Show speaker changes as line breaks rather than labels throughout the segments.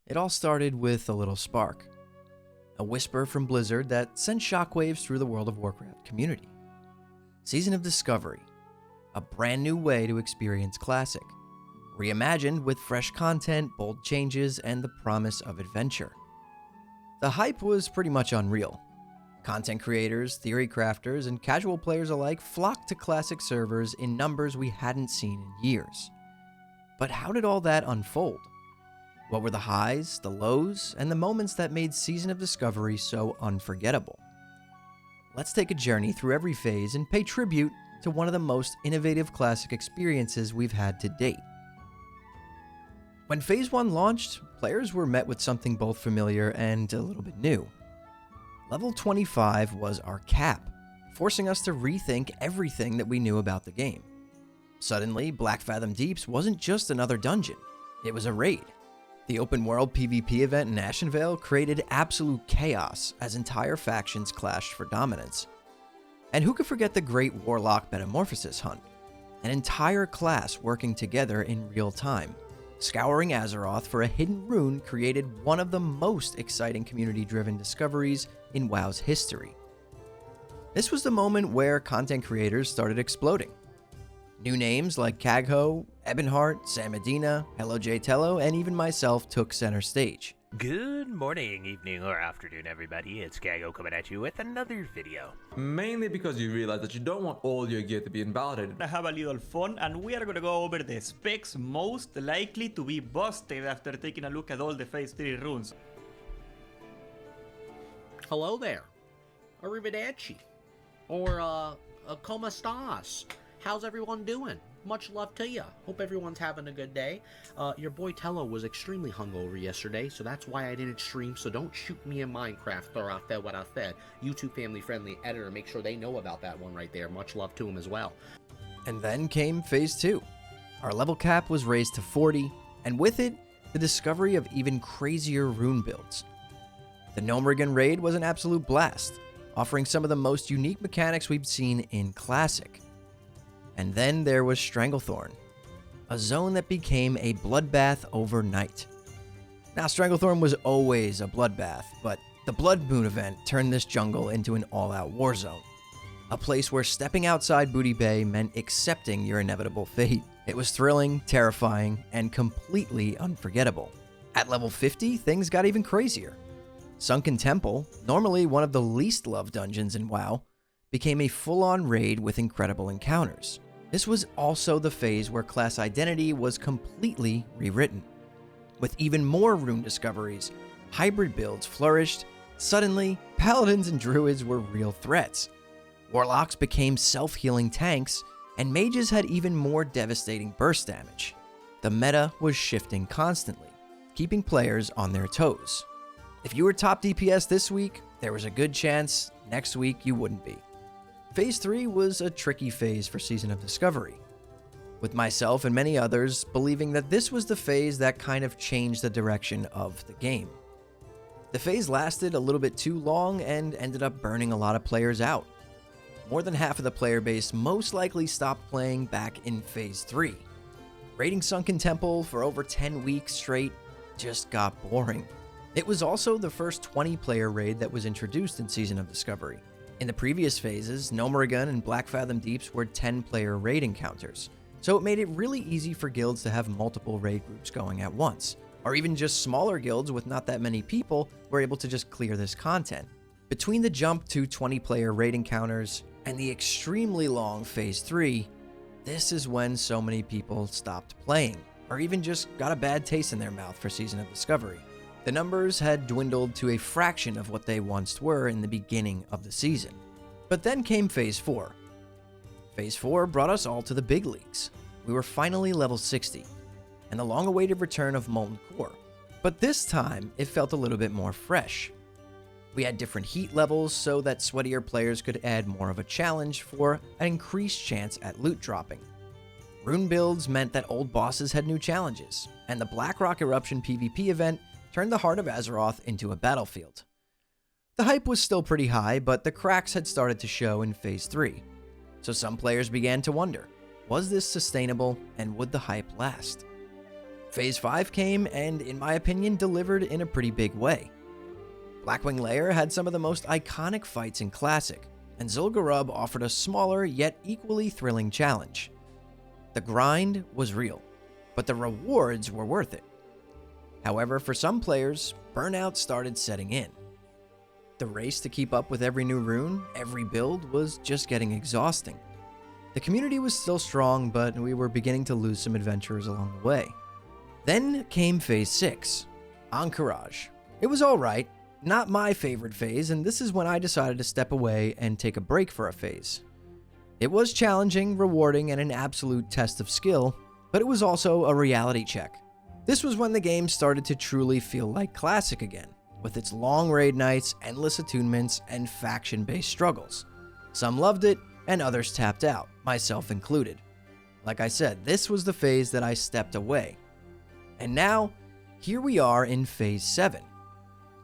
It all started with a little spark. A whisper from Blizzard that sent shockwaves through the World of Warcraft community. Season of Discovery. A brand new way to experience Classic. Reimagined with fresh content, bold changes, and the promise of adventure. The hype was pretty much unreal. Content creators, theory crafters, and casual players alike flocked to Classic servers in numbers we hadn't seen in years. But how did all that unfold? What were the highs, the lows, and the moments that made Season of Discovery so unforgettable? Let's take a journey through every phase and pay tribute to one of the most innovative Classic experiences we've had to date. When Phase 1 launched, players were met with something both familiar and a little bit new. Level 25 was our cap, forcing us to rethink everything that we knew about the game. Suddenly, Blackfathom Deeps wasn't just another dungeon, it was a raid. The open-world PvP event in Ashenvale created absolute chaos as entire factions clashed for dominance. And who could forget the Great Warlock Metamorphosis Hunt? An entire class working together in real time, scouring Azeroth for a hidden rune created one of the most exciting community-driven discoveries in WoW's history. This was the moment where content creators started exploding. New names like Kagho, Ebonheart, Sam Medina, Hello J Tello, and even myself took center stage.
Good morning, evening, or afternoon, everybody. It's Gago coming at you with another video.
Mainly because you realize that you don't want all your gear to be invalidated.
I have a little fun, and we are gonna go over the specs most likely to be busted after taking a look at all the Phase 3 runes.
Hello there. Arrivederci. Or, como estas? How's everyone doing? Much love to ya. Hope everyone's having a good day. Your boy Tello was extremely hungover yesterday, so that's why I didn't stream, so don't shoot me in Minecraft or I said what I said. YouTube family-friendly editor, make sure they know about that one right there. Much love to him as well.
And then came Phase 2. Our level cap was raised to 40, and with it, the discovery of even crazier rune builds. The Gnomrigan raid was an absolute blast, offering some of the most unique mechanics we've seen in Classic. And then there was Stranglethorn, a zone that became a bloodbath overnight. Now, Stranglethorn was always a bloodbath, but the Blood Moon event turned this jungle into an all-out war zone. A place where stepping outside Booty Bay meant accepting your inevitable fate. It was thrilling, terrifying, and completely unforgettable. At level 50, things got even crazier. Sunken Temple, normally one of the least loved dungeons in WoW, became a full-on raid with incredible encounters. This was also the phase where class identity was completely rewritten. With even more rune discoveries, hybrid builds flourished. Suddenly, paladins and druids were real threats. Warlocks became self-healing tanks, and mages had even more devastating burst damage. The meta was shifting constantly, keeping players on their toes. If you were top DPS this week, there was a good chance next week you wouldn't be. Phase 3 was a tricky phase for Season of Discovery, with myself and many others believing that this was the phase that kind of changed the direction of the game. The phase lasted a little bit too long and ended up burning a lot of players out. More than half of the player base most likely stopped playing back in Phase 3. Raiding Sunken Temple for over 10 weeks straight just got boring. It was also the first 20-player raid that was introduced in Season of Discovery. In the previous phases, Gnomrigan and Blackfathom Deeps were 10-player raid encounters, so it made it really easy for guilds to have multiple raid groups going at once, or even just smaller guilds with not that many people were able to just clear this content. Between the jump to 20-player raid encounters and the extremely long Phase 3, this is when so many people stopped playing, or even just got a bad taste in their mouth for Season of Discovery. The numbers had dwindled to a fraction of what they once were in the beginning of the season. But then came Phase 4. Phase 4 brought us all to the big leagues. We were finally level 60, and the long-awaited return of Molten Core. But this time, it felt a little bit more fresh. We had different heat levels so that sweatier players could add more of a challenge for an increased chance at loot dropping. Rune builds meant that old bosses had new challenges, and the Blackrock Eruption PvP event turned the heart of Azeroth into a battlefield. The hype was still pretty high, but the cracks had started to show in Phase 3. So some players began to wonder, was this sustainable and would the hype last? Phase 5 came and, in my opinion, delivered in a pretty big way. Blackwing Lair had some of the most iconic fights in Classic, and Zul'Gurub offered a smaller yet equally thrilling challenge. The grind was real, but the rewards were worth it. However, for some players, burnout started setting in. The race to keep up with every new rune, every build, was just getting exhausting. The community was still strong, but we were beginning to lose some adventurers along the way. Then came Phase 6, Encourage. It was alright, not my favorite phase, and this is when I decided to step away and take a break for a phase. It was challenging, rewarding, and an absolute test of skill, but it was also a reality check. This was when the game started to truly feel like Classic again, with its long raid nights, endless attunements, and faction-based struggles. Some loved it, and others tapped out, myself included. Like I said, this was the phase that I stepped away. And now, here we are in Phase 7.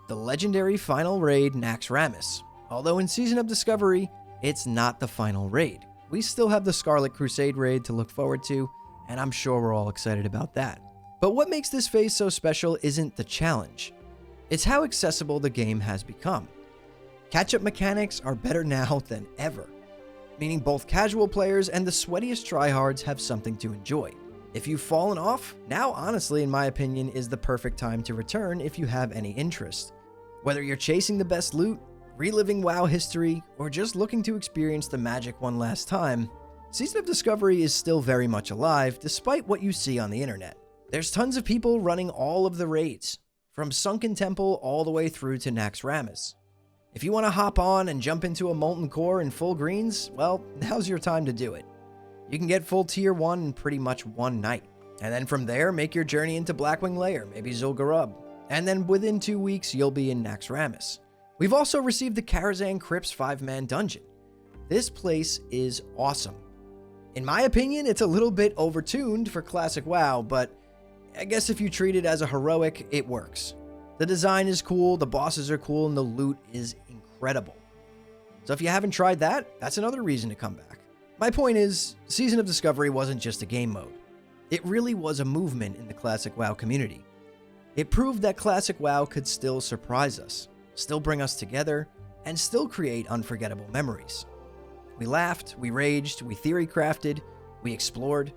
The legendary final raid Naxxramas. Although in Season of Discovery, it's not the final raid. We still have the Scarlet Crusade raid to look forward to, and I'm sure we're all excited about that. But what makes this phase so special isn't the challenge. It's how accessible the game has become. Catch-up mechanics are better now than ever, meaning both casual players and the sweatiest tryhards have something to enjoy. If you've fallen off, now honestly, in my opinion, is the perfect time to return if you have any interest. Whether you're chasing the best loot, reliving WoW history, or just looking to experience the magic one last time, Season of Discovery is still very much alive despite what you see on the internet. There's tons of people running all of the raids, from Sunken Temple all the way through to Naxxramas. If you want to hop on and jump into a Molten Core in full greens, well, now's your time to do it. You can get full Tier 1 in pretty much one night. And then from there, make your journey into Blackwing Lair, maybe Zul'Gurub. And then within 2 weeks, you'll be in Naxxramas. We've also received the Karazhan Crypt's 5-man dungeon. This place is awesome. In my opinion, it's a little bit overtuned for Classic WoW, but I guess if you treat it as a heroic, it works. The design is cool, the bosses are cool, and the loot is incredible. So if you haven't tried that, that's another reason to come back. My point is, Season of Discovery wasn't just a game mode. It really was a movement in the Classic WoW community. It proved that Classic WoW could still surprise us, still bring us together, and still create unforgettable memories. We laughed, we raged, we theory crafted, we explored,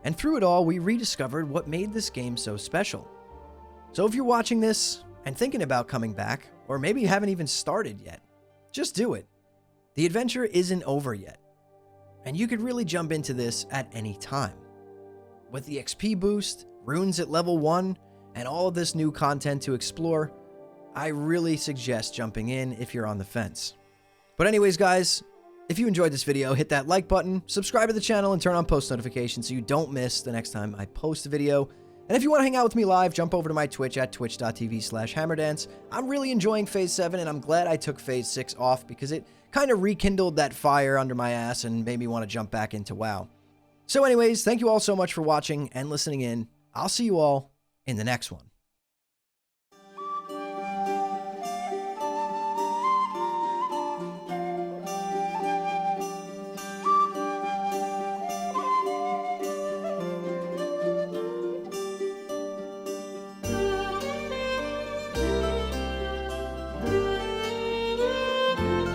and through it all, we rediscovered what made this game so special. So if you're watching this and thinking about coming back, or maybe you haven't even started yet, just do it. The adventure isn't over yet, and you could really jump into this at any time. With the XP boost, runes at level 1, and all of this new content to explore, I really suggest jumping in if you're on the fence. But anyways, guys, if you enjoyed this video, hit that like button, subscribe to the channel, and turn on post notifications so you don't miss the next time I post a video. And if you want to hang out with me live, jump over to my Twitch at twitch.tv/hammerdance. I'm really enjoying Phase 7, and I'm glad I took Phase 6 off because it kind of rekindled that fire under my ass and made me want to jump back into WoW. So anyways, thank you all so much for watching and listening in. I'll see you all in the next one.